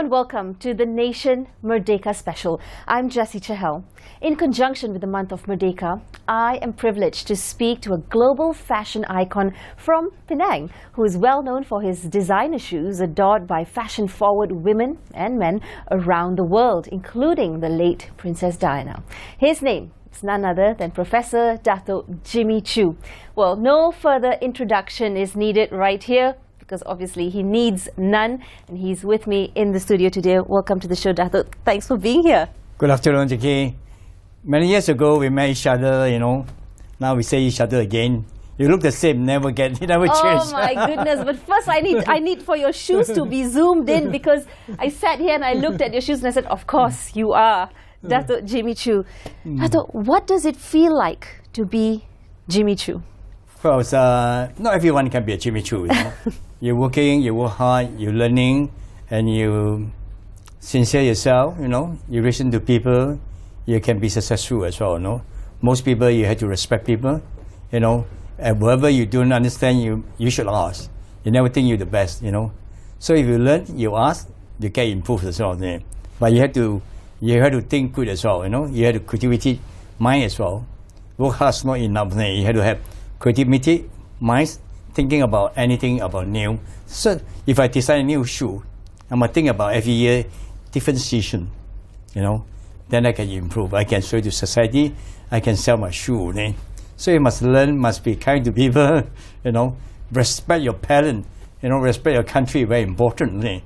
and welcome to the Nation Merdeka special. I'm Jessie Chahel. In conjunction with the month of Merdeka, I am privileged to speak to a global fashion icon from Penang, who is well known for his designer shoes adored by fashion-forward women and men around the world, including the late Princess Diana. His name is none other than Professor Dato' Jimmy Choo. Well, no further introduction is needed right here, because obviously he needs none, and he's with me in the studio today. Welcome to the show, Dato'. Thanks for being here. Good afternoon, JK. Many years ago we met each other, Now we say each other again. You look the same, never change. Oh my goodness, but first I need for your shoes to be zoomed in, because I sat here and I looked at your shoes and I said, of course you are Dato' Jimmy Choo. Dato', what does it feel like to be Jimmy Choo? Well, not everyone can be a Jimmy Choo. You're working, you work hard, you're learning, and you sincere yourself, you listen to people, you can be successful as well, Most people, you have to respect people, and whatever you don't understand, you should ask. You never think you're the best, So if you learn, you ask, you can improve as well. But you have to think good as well, You have to creativity mind as well. Work hard is not enough. You have to have creativity mind, thinking about anything about new. So if I design a new shoe, I'm going to think about every year different season, Then I can improve. I can show to society. I can sell my shoe. So you must learn, must be kind to people, Respect your parent, respect your country, very important. Yes.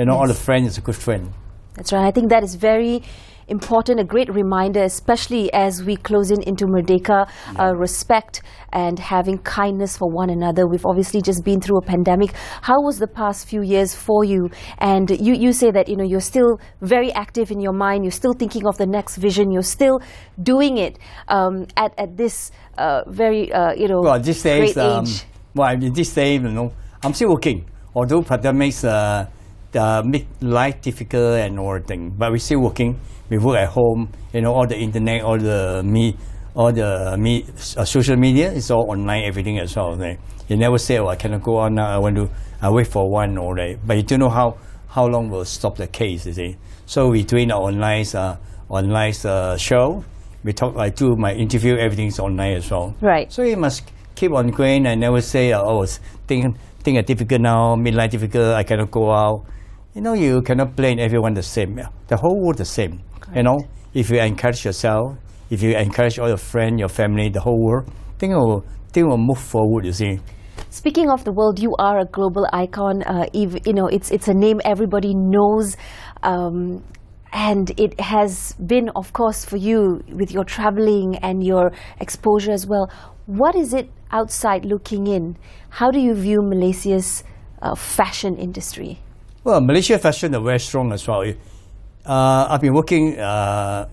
All the friends is a good friend. That's right. I think that is very important, a great reminder, especially as we close into Merdeka, respect and having kindness for one another. We've obviously just been through a pandemic. How was the past few years for you? And you say that you're still very active in your mind, you're still thinking of the next vision, you're still doing it at this very this great age. In this day, I'm still working, although pandemics make life difficult and all things, but we're still working. We work at home, all the internet, all the social media, it's all online, everything as well. You never say, I cannot go on now, I wait for one or but you don't know how long will stop the case, you see. So we're doing our online show. I do my interview, everything's online as well. Right. So you must keep on going and never say, things are difficult now, midlife difficult, I cannot go out. You cannot blame everyone the same. The whole world the same. If you encourage yourself, if you encourage all your friends, your family, the whole world, things will move forward, you see. Speaking of the world, you are a global icon. It's a name everybody knows. And it has been, of course, for you with your traveling and your exposure as well. What is it outside looking in? How do you view Malaysia's fashion industry? Well, Malaysia fashion is very strong as well. I've been working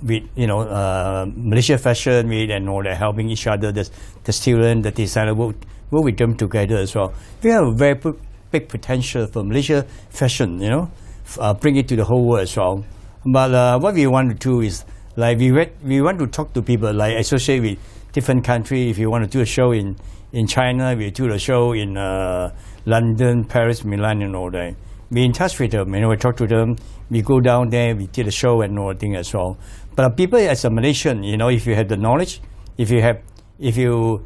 with Malaysia fashion and all that, helping each other, the student, the designer, work with them together as well. We have a very big potential for Malaysia fashion, bring it to the whole world as well. But what we want to do is, we want to talk to people, associate with different countries. If you want to do a show in China, we do a show in London, Paris, Milan, and all that. We in touch with them, we talk to them. We go down there, we did a show and all thing as well. But people as a Malaysian, if you have the knowledge, the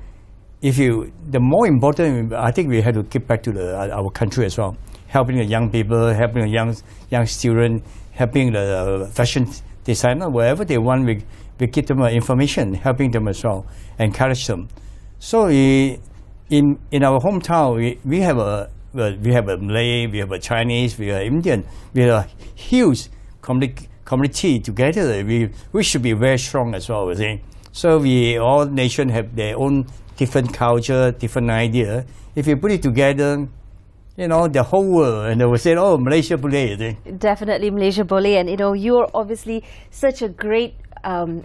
more important, I think we have to give back to our country as well. Helping the young people, helping the young students, helping the fashion designer, wherever they want, we give them information, helping them as well, encourage them. So in our hometown, we have a Malay, we have a Chinese, we have Indian, we have a huge community together. We should be very strong as well, So all nations have their own different culture, different idea. If you put it together, the whole world, and they will say, Malaysia boleh. Definitely Malaysia boleh, and you're obviously such a great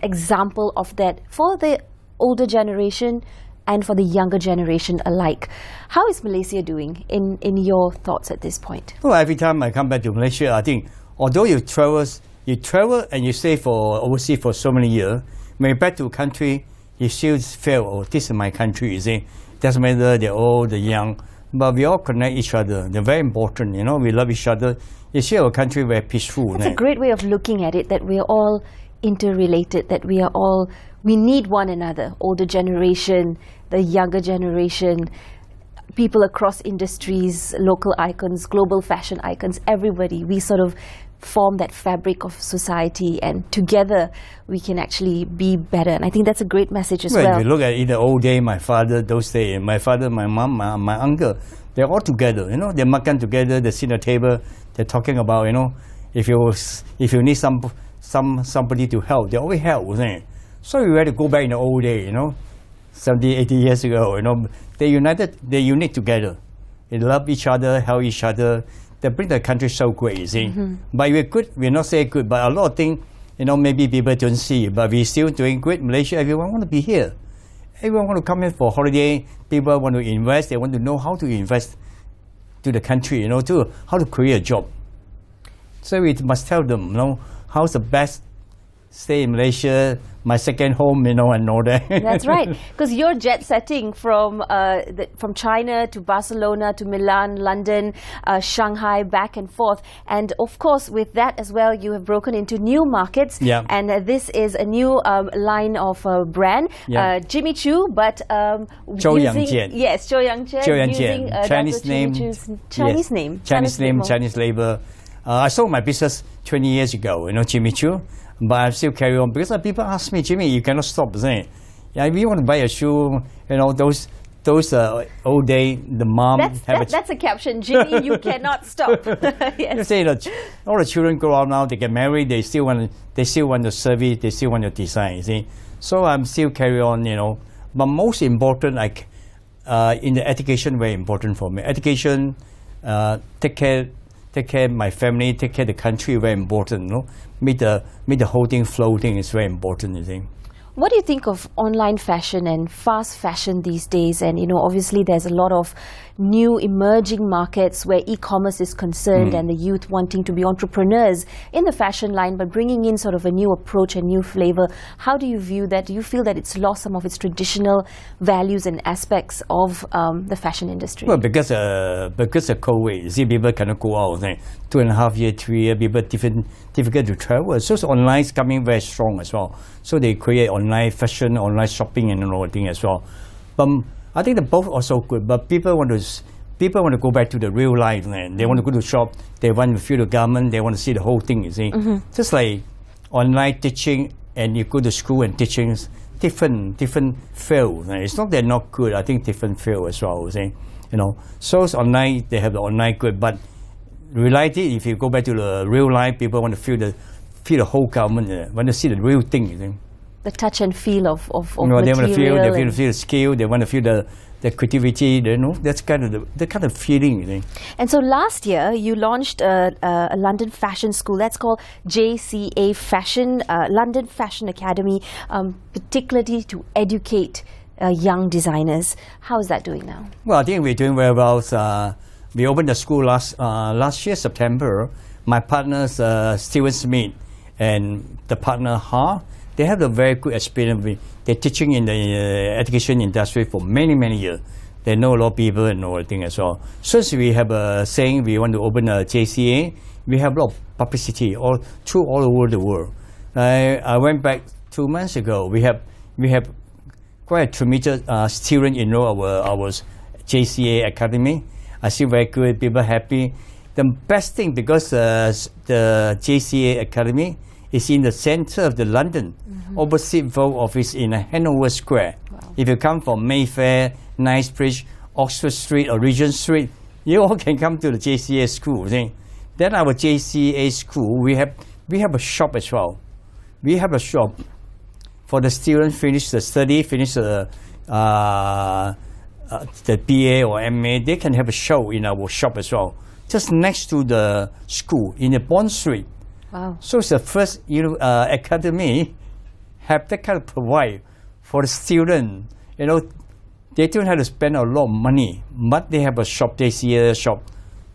example of that for the older generation and for the younger generation alike. How is Malaysia doing in your thoughts at this point? Well, every time I come back to Malaysia, I think, although you travel and you stay overseas for so many years, when you're back to a country, you still feel, this is my country, you see. Doesn't matter they're old, they're young. but we all connect each other. They're very important, you know. We love each other. You see our country very peaceful. That's a great way of looking at it, that we are all interrelated, that we need one another. Older generation, the younger generation, people across industries, local icons, global fashion icons, everybody. We sort of form that fabric of society, and together we can actually be better. And I think that's a great message as well. If you look at in the old day, my father, those days, my father, my mom, my uncle, they're all together, you know. They makan together, they sit at the table, they're talking about, you know, if you need somebody to help, they always help, isn't it? So you had to go back in the old day, you know, 70, 80 years ago, you know. They unite together. They love each other, help each other. They bring the country so great, you see. But we're good, we're not saying good, but a lot of things, you know, maybe people don't see, but we're still doing great. Malaysia, everyone want to be here. Everyone want to come here for holiday. People want to invest. They want to know how to invest to the country, you know, to how to create a job. So we must tell them, you know, how's the best stay in Malaysia, my second home, you know, and all that. That's right, because you're jet setting from China to Barcelona to Milan, London, Shanghai, back and forth. And of course, with that as well, you have broken into new markets. Yeah. And this is a new line of brand, Yeah. Jimmy Choo, but Choo Yang-jian. Yes, Choo Yang-jian. Choo Yang-jian. Using, Chinese Dr. name. Jimmy Choo's Chinese name. Chinese name, Chinese label. I sold my business 20 years ago, you know, Jimmy Choo. But I still carry on because people ask me, Jimmy, you cannot stop, isn't it? Yeah, if you want to buy a shoe, you know, those old day, the mom that's a caption, Jimmy, you cannot stop. Yes. You say that all the children grow up now, they get married, they still want the service, they still want the design, you see. So I'm still carry on, you know. But most important, like in the education, very important for me. Education, take care of my family, take care of the country, very important, you know. Make the whole thing floating is very important, you think. What do you think of online fashion and fast fashion these days? And, you know, obviously there's a lot of new emerging markets where e-commerce is concerned and the youth wanting to be entrepreneurs in the fashion line, but bringing in sort of a new approach, a new flavor. How do you view that? Do you feel that it's lost some of its traditional values and aspects of the fashion industry? Well, because of COVID, you see, people cannot go out. 2.5 years, 3 years, people difficult to travel. So online is coming very strong as well. So they create online fashion, online shopping, and all thing as well. But I think that both are so good. But people want to go back to the real life. They want to go to shop. They want to feel the garment. They want to see the whole thing. You see, just like online teaching and you go to school and teaching, different feel. It's not they're not good. I think different feel as well. You see, you know. So it's online, they have the online good, but reality, if you go back to the real life, people want to feel the whole garment, want to see the real thing, you think. The touch and feel of you know, they want to feel the skill, they want to feel the creativity, you know, that's kind of the kind of feeling, you think. And so last year you launched a London fashion school that's called JCA Fashion London Fashion Academy, particularly to educate young designers. How is that doing now? Well, I think we're doing very well. We opened the school last year, September. My partners, Steven Smith and the partner Ha, they have a very good experience. They're teaching in the education industry for many years. They know a lot of people and all that thing as well. Since we have a saying we want to open a JCA, we have a lot of publicity all over the world. I went back 2 months ago. We have quite a tremendous student enroll our JCA Academy. I see very good, people happy. The best thing, because the JCA Academy is in the center of the London, opposite Vogue office in Hanover Square. Wow. If you come from Mayfair, Knightsbridge, Oxford Street or Regent Street, you all can come to the JCA school. See? Then our JCA school, we have a shop as well. We have a shop for the students finish the study, finish the BA or MA, they can have a show in our shop as well, just next to the school in the Bond Street. Wow. So it's the first academy have that kind of provide for the student. You know, they don't have to spend a lot of money, but they have a shop, they see a shop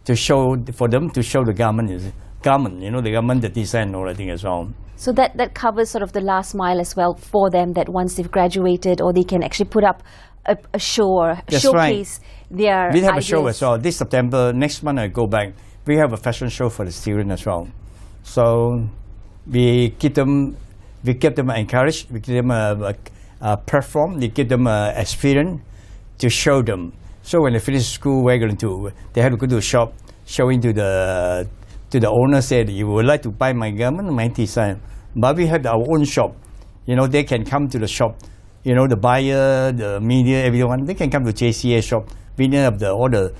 to show for them to show the garment, you know, the garment, the design and all that thing as well. So that covers sort of the last mile as well for them, that once they've graduated or they can actually put up a show or That's showcase their We have ideas. a show as well. This September, next month I go back. We have a fashion show for the students as well. So we keep them encouraged. We give them a platform. We give them experience to show them. So when they finish school, we're going to. They have to go to a shop, showing to the owner, said, "You would like to buy my garment, my design." But we have our own shop. You know, they can come to the shop. You know, the buyer, the media, everyone, they can come to JCA shop. We have all the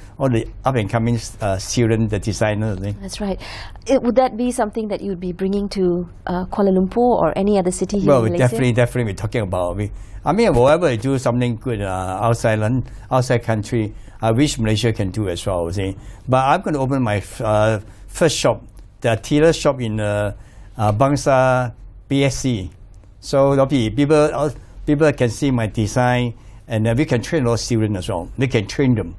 up and coming student, the designers. That's right. Would that be something that you would be bringing to Kuala Lumpur or any other city here Well, in Malaysia? definitely, we're talking about. I mean, whatever I do something good outside country, I wish Malaysia can do as well. See, but I'm going to open my first shop, the tailor shop in Bangsa BSC. So there'll be people can see my design, and we can train a lot of students as well. We can train them.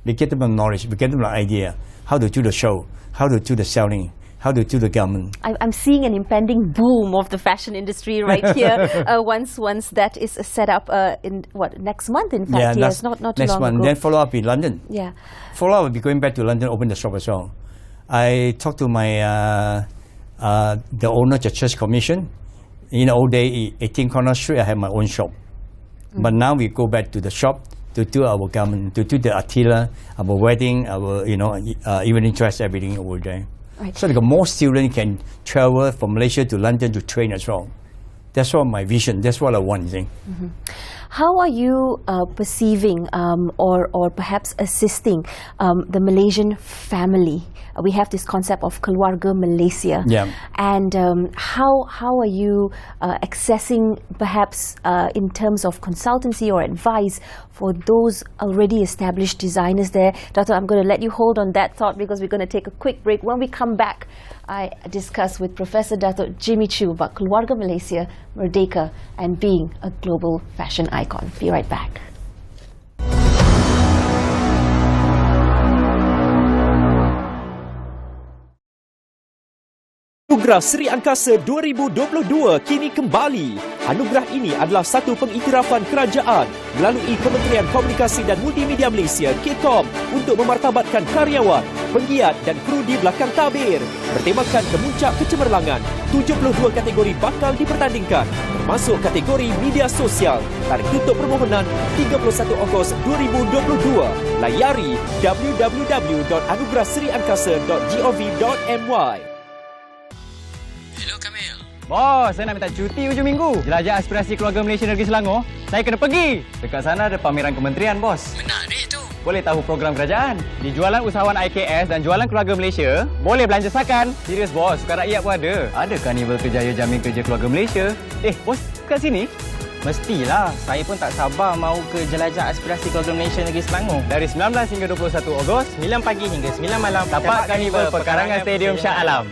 We get them the knowledge. We get them the idea how to do the show, how to do the selling, how to do the garment. I'm seeing an impending boom of the fashion industry right here. Once that is set up in next month? In fact, yes, not too next long month. ago. Then follow up in London. Yeah. Follow up, we'll be going back to London, open the shop as well. I talked to my the owner, the church commission. In the old day, 18 Corner Street, I had my own shop. But now we go back to the shop to do our garment, to do the attire, our wedding, our evening dress, everything over there. Right. So like more students can travel from Malaysia to London to train as well. That's what my vision. That's what I want. How are you perceiving or perhaps assisting the Malaysian family? We have this concept of Keluarga Malaysia. Yeah. And how are you accessing perhaps in terms of consultancy or advice for those already established designers there? Dato', I'm going to let you hold on that thought because we're going to take a quick break. When we come back, I discuss with Professor Dato' Jimmy Choo about Keluarga Malaysia, Merdeka, and being a global fashion icon. Be right back. Anugerah Sri Angkasa 2022 kini kembali. Anugerah ini adalah satu pengiktirafan kerajaan melalui Kementerian Komunikasi dan Multimedia Malaysia (KCOM) untuk memartabatkan karyawan, penggiat dan kru di belakang tabir. Bertemakan kemuncak kecemerlangan, 72 kategori bakal dipertandingkan, termasuk kategori media sosial. Tarikh tutup permohonan 31 Ogos 2022. Layari www.anugerahsriangkasa.gov.my. Hello Kamil. Bos, saya nak minta cuti hujung minggu. Jelajah aspirasi keluarga Malaysia negeri Selangor. Saya kena pergi. Dekat sana ada pameran kementerian, bos. Menarik tu. Boleh tahu program kerajaan. Di jualan usahawan IKS dan jualan keluarga Malaysia, boleh belanja sakan. Serius, bos. Sukan rakyat pun ada. Ada karnival kerjaya jamin kerja keluarga Malaysia. Bos, kat sini? Mestilah. Saya pun tak sabar mau ke jelajah aspirasi keluarga Malaysia negeri Selangor. Dari 19 hingga 21 Ogos, 9 pagi hingga 9 malam. Dapat karnival pekarangan Stadium Shah Alam.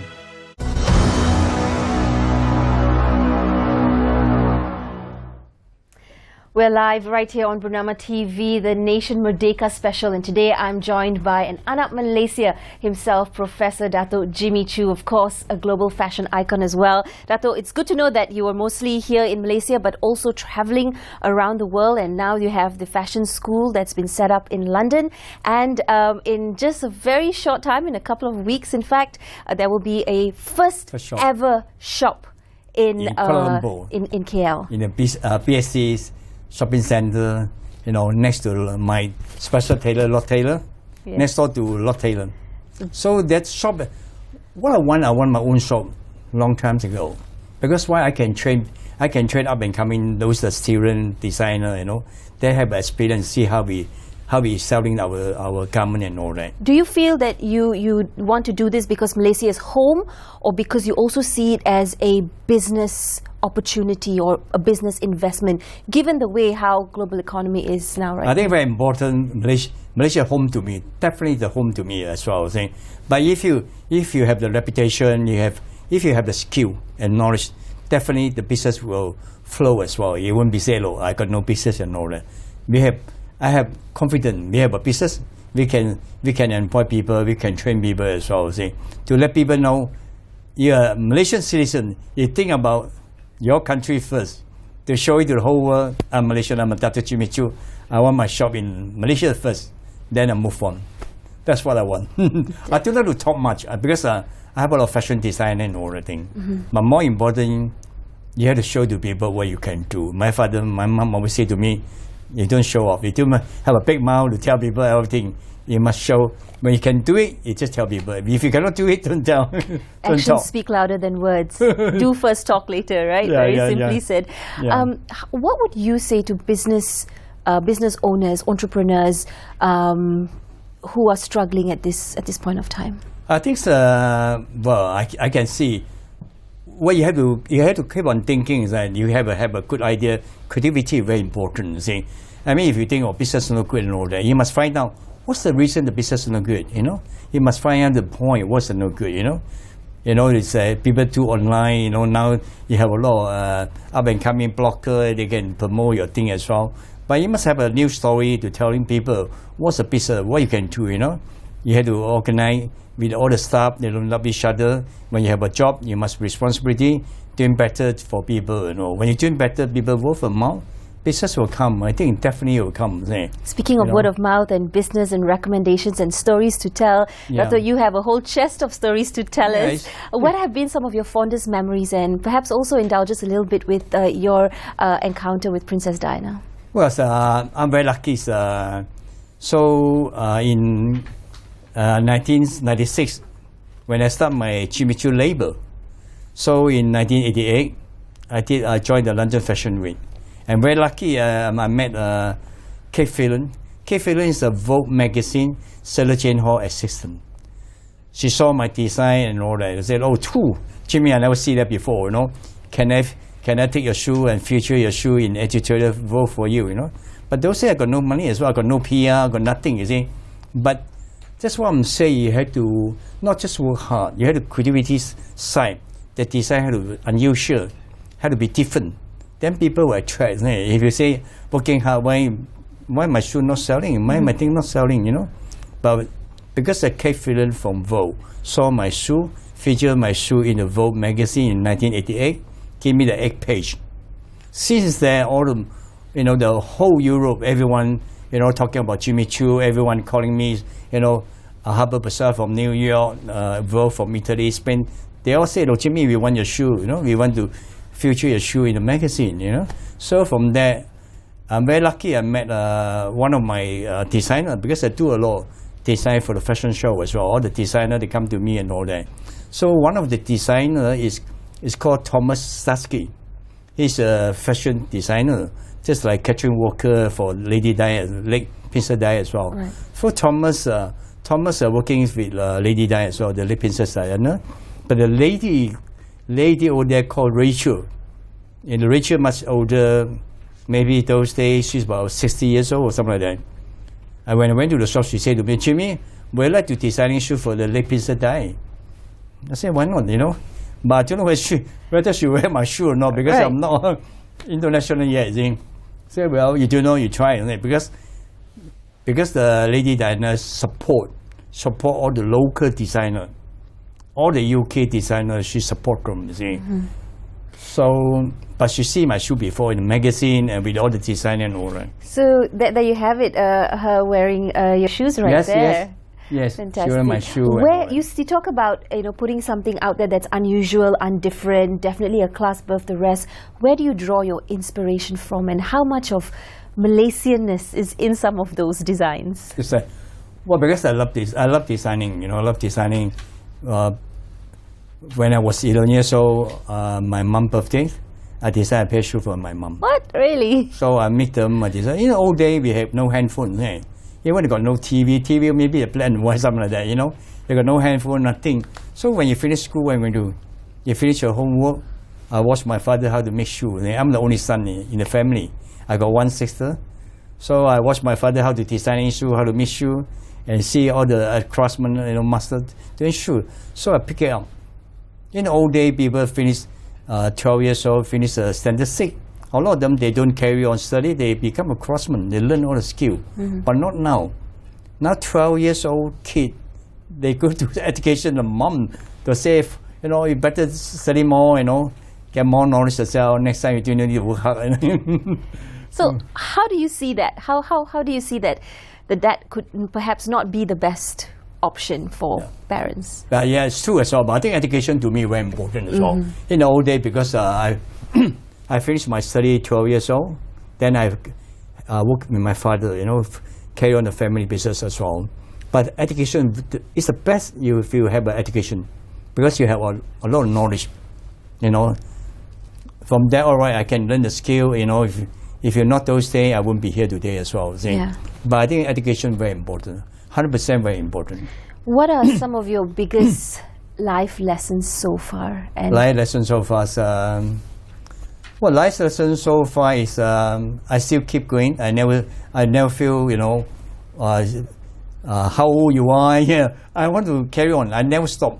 We're live right here on Bernama TV, the Nation Merdeka special, and today I'm joined by an Anak Malaysia himself, Professor Dato' Jimmy Choo, of course, a global fashion icon as well. Dato', it's good to know that you were mostly here in Malaysia, but also traveling around the world, and now you have the fashion school that's been set up in London, and in just a very short time, in a couple of weeks, in fact, there will be a first ever shop in Kuala Lumpur, in KL. In the PSC's shopping center, next to my special tailor, Lot Tailor, next door to Lot Tailor. So that shop, what I want my own shop long time ago. Because why I can train up and coming those student designer, they have experience, see how we selling our garment and all that. Do you feel that you want to do this because Malaysia is home, or because you also see it as a business opportunity or a business investment, given the way how global economy is now, right? I think very important. Malaysia home to me, definitely the home to me as well. I think. But if you have the reputation, if you have the skill and knowledge, definitely the business will flow as well. It won't be say, "Oh, I got no business and all that." I have confidence. We have a business. We can employ people. We can train people as well. See, to let people know, you're a Malaysian citizen. You think about your country first. to show it to the whole world. I'm Malaysian, I'm a Dr. Jimmy Choo. I want my shop in Malaysia first, then I move on. That's what I want. I don't like to talk much because I have a lot of fashion design and all that thing. But more important, you have to show to people what you can do. My mom always say to me, you don't show off. You don't have a big mouth to tell people everything. You must show. When you can do it, you just tell people. If you cannot do it, don't tell. Don't Actions talk. speak louder than words. Do first, talk later, right? Yeah, Very yeah, simply yeah. said. Yeah. What would you say to business owners, entrepreneurs who are struggling at this point of time? I think, I can see what you have to keep on thinking is that you have a good idea. Creativity is very important. You see, I mean, if you think business is not good and all that, you must find out what's the reason the business is not good. You must find out the point. What's not good? It's people do online. Now you have a lot of up and coming blogger. They can promote your thing as well. But you must have a new story to telling people what's the business, what you can do. You have to organize with all the staff. They don't love each other. When you have a job, you must responsibility doing better for people. When you're doing better, people word of mouth, business will come. I think definitely will come. Speaking of word of mouth and business and recommendations and stories to tell, Doctor, you have a whole chest of stories to tell us. What have been some of your fondest memories, and perhaps also indulge us a little bit with your encounter with Princess Diana? Well, I'm very lucky. In 1996, when I started my Jimmy Choo label, so in 1988, I joined the London Fashion Week. I'm very lucky. I met Kate Phelan. Kate Phelan is a Vogue magazine Sarah Jane Hall assistant. She saw my design and all that. I said, "Oh, Choo, Jimmy, I never see that before. Can I take your shoe and feature your shoe in editorial Vogue for you? But those days I got no money as well. I got no PR, got nothing. You see, but that's what I'm saying. You have to not just work hard. You have the creativity side. The design had to be unusual, had to be different. Then people will attract. If you say working hard, why my shoe not selling? Why my thing not selling? But because I Kate Phelan from Vogue saw my shoe, featured my shoe in the Vogue magazine in 1988, give me the 8th page. Since then, all the whole Europe, everyone talking about Jimmy Choo, everyone calling me, Harper Bazaar from New York, Vogue from Italy, Spain. They all say, "Oh, Jimmy, we want your shoe. We want to feature your shoe in the magazine." So from there, I'm very lucky. I met one of my designers, because I do a lot of design for the fashion show as well. All the designers, they come to me and all that. So one of the designers is called Thomas Sasky. He's a fashion designer, just like Catherine Walker for Lady Di, Princess Di as well. Right. For Thomas working with Lady Di as well, the late Princess Diana. But the lady over there called Rachel. And Rachel much older, maybe those days she's about 60 years old or something like that. And when I went to the shop, she said to me, "Jimmy, would you like to design shoe for the late Princess Di?" I said, "Why not, But I don't know whether she wear my shoe or not, because I'm not international yet. Say, "Well, you don't know, you try it." Because the Lady Diana support all the local designer, all the UK designers, she support them, So, but she see my shoe before in the magazine and with all the design and all that. So there you have it, her wearing your shoes right there. Yes, Fantastic. she wear my shoe. Where you talk about putting something out there that's unusual, undifferent, definitely a class above the rest. Where do you draw your inspiration from, and how much of Malaysianness is in some of those designs? It's because I love this. I love designing. I love designing. When I was 11 years old, my mom's birthday, I designed a pair of shoes for my mom. What, really? So I make them. I design. In the old day, we have no handphone. Even they got no TV maybe a black and white, something like that. They got no handphone, nothing. So when you finish school, what are you going to do? You finish your homework. I watch my father how to make shoes. I'm the only son in the family. I got one sister. So I watch my father how to design shoes, how to make shoes, and see all the craftsmen, master doing shoes. So I pick it up. In the old day, people finish 12 years old, finish standard 6. A lot of them, they don't carry on study. They become a craftsman. They learn all the skill. But not now. Now 12 years old kid, they go to the education. The mom, they say, you better study more, get more knowledge yourself. Next time you do need to work hard. So how do you see that? How do you see that that could perhaps not be the best option for parents? Yeah, it's true as well. But I think education to me is very important as well. In the old day, because I finished my study 12 years old, then I worked with my father, carry on the family business as well. But education is the best if you have an education, because you have a lot of knowledge. From there, all right, I can learn the skill. If you're not those days, I wouldn't be here today as well. Yeah. But I think education is very important, 100% very important. What are some of your biggest life lessons so far? And Life lesson so far is, life lesson so far is I still keep going. I never feel how old you are. Yeah, I want to carry on. I never stop.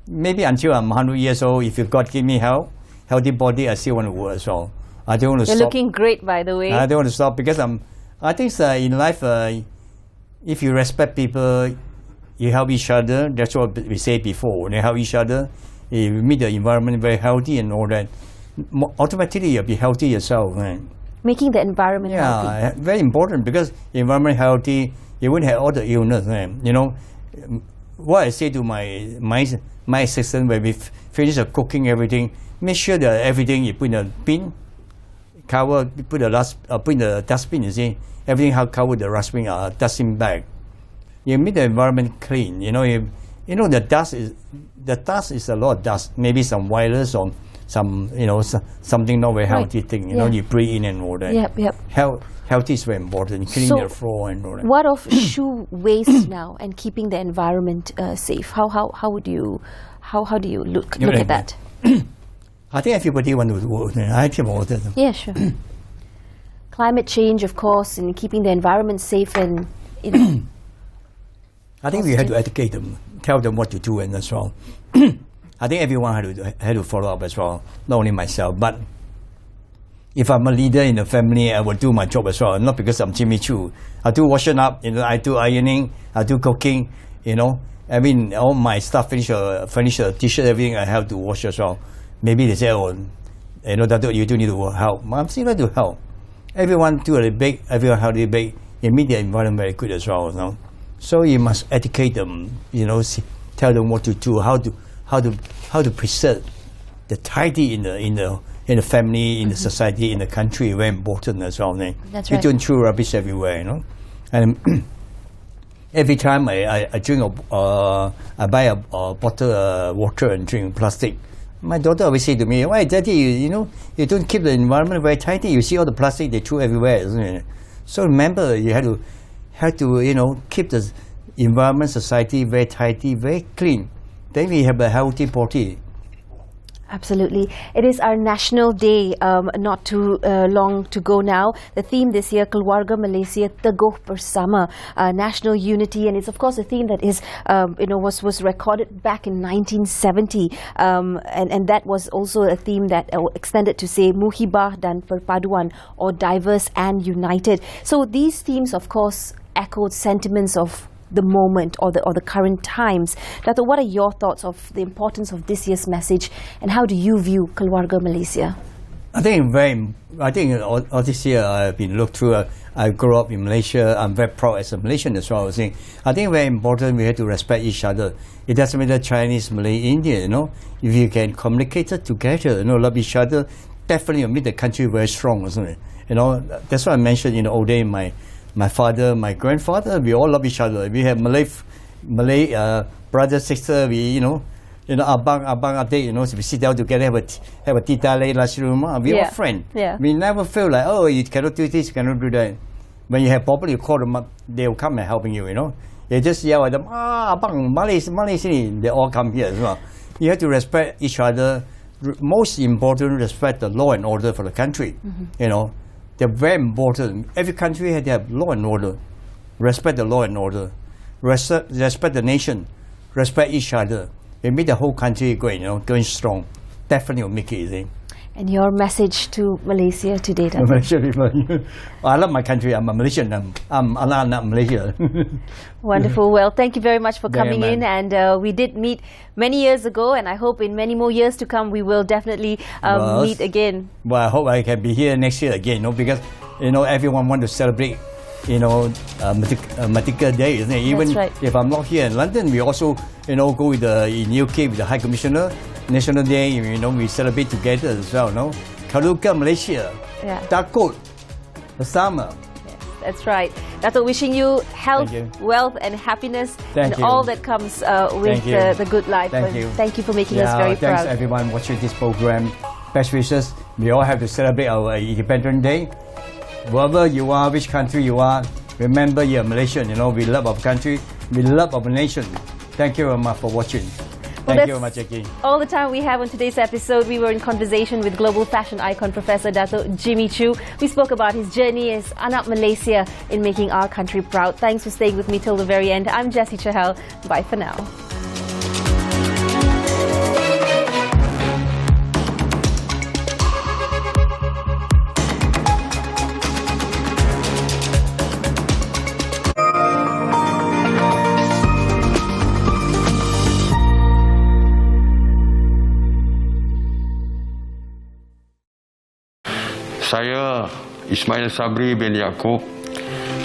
Maybe until I'm 100 years old. If God give me healthy body, I still want to work as well. I don't want to you're stop. looking great, by the way. I don't want to stop because I think in life, if you respect people, you help each other. That's what we said before. You help each other. You make the environment very healthy and all that. Automatically, you'll be healthy yourself. Right? Making the environment healthy. Yeah, very important, because environment healthy, you wouldn't have all the illness. Right? What I say to my assistant when we finish the cooking, everything, make sure that everything you put in a bin, cover, put in the dustbin. You see, everything covered the dustbin, dustbin bag. You make the environment clean. The dust is a lot of dust. Maybe some virus or some something not very healthy thing. You breathe in and all that. Yep. Healthy is very important. Cleaning the floor and all that. What of shoe waste now and keeping the environment safe? How do you look at that? I think everybody want to work. I think about that. Yeah, sure. Climate change, of course, and keeping the environment safe and. I think we have to educate them, tell them what to do, and as well. I think everyone had to follow up as well, not only myself. But if I'm a leader in the family, I will do my job as well. Not because I'm Jimmy Choo. I do washing up, I do ironing, I do cooking, all my stuff, finish a t-shirt, everything I have to wash as well. Maybe they say, that you do need to help. I'm still going to help. Everyone do a big, everyone how they bake. You make the environment very good as well. So you must educate them. Tell them what to do, how to preserve the tidy in the family, in the society, in the country. Very important as well. That's right. You don't throw rubbish everywhere. And every time I drink I buy a bottle of water and drink plastic. My daughter always say to me, "Why, Daddy, you don't keep the environment very tidy. You see all the plastic they throw everywhere, isn't it?" So remember, you have to keep the environment, society very tidy, very clean. Then we have a healthy body. Absolutely. It is our National Day, not too long to go now. The theme this year, Keluarga Malaysia Teguh Bersama, national unity, and it's of course a theme that is, was recorded back in 1970, and that was also a theme that extended to say Muhibah dan Perpaduan, or diverse and united. So these themes, of course, echoed sentiments of the moment or the current times. Dato', what are your thoughts of the importance of this year's message, and how do you view Keluarga Malaysia? I think all this year I've been looked through. I grew up in Malaysia. I'm very proud as a Malaysian as well. I think very important we have to respect each other. It doesn't matter Chinese, Malay, Indian. If you can communicate together, love each other, definitely make the country very strong, isn't it? That's what I mentioned in the old day. My father, my grandfather, we all love each other. We have Malay brother, sister. Abang, adik. We sit down together, have a tita lay last room. We all friends. Yeah. We never feel like, oh, you cannot do this, you cannot do that. When you have problem, you call them up. They will come and helping you. You just yell at them, abang, Malay, they all come here as well. You have to respect each other. Most important, respect the law and order for the country. Mm-hmm. They're very important. Every country has to have law and order. Respect the law and order. Respect the nation. Respect each other. It make the whole country going strong. Definitely will make it easy. And your message to Malaysia today, Dato'? Malaysian people. I love my country. I'm a Malaysian. I'm Anak Malaysia. Wonderful. Well, thank you very much for Very coming in. much. And we did meet many years ago, and I hope in many more years to come we will definitely Well, meet again. Well, I hope I can be here next year again, because everyone want to celebrate, Merdeka Day, isn't it? Even right. if I'm not here in London, we also, go with in UK with the High Commissioner, National Day, we celebrate together as well, no? Kaluka Malaysia, Yeah. takut bersama. That's right. Dato', wishing you health, Thank you. wealth and happiness Thank and you. all that comes with Thank you. the good life. Thank And you. Thank you for making us very thanks proud. everyone watching this program. Best wishes. We all have to celebrate our Independence Day. Wherever you are, which country you are, remember you're Malaysian. We love our country. We love our nation. Thank you very much for watching. Well, Thank you that's very much, Jackie. all the time we have on today's episode. We were in conversation with global fashion icon Professor Dato' Jimmy Choo. We spoke about his journey as Anak Malaysia in making our country proud. Thanks for staying with me till the very end. I'm Jessie Chahal. Bye for now. Saya Ismail Sabri bin Yaakob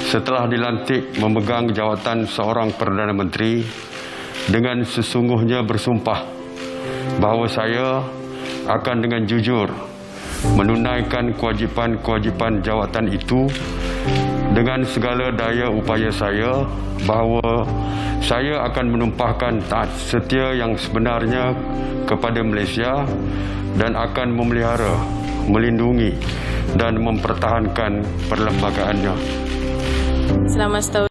setelah dilantik memegang jawatan seorang Perdana Menteri dengan sesungguhnya bersumpah bahawa saya akan dengan jujur menunaikan kewajipan-kewajipan jawatan itu dengan segala daya upaya saya, bahawa saya akan menumpahkan taat setia yang sebenarnya kepada Malaysia dan akan memelihara, melindungi dan mempertahankan perlembagaannya. Selama setahun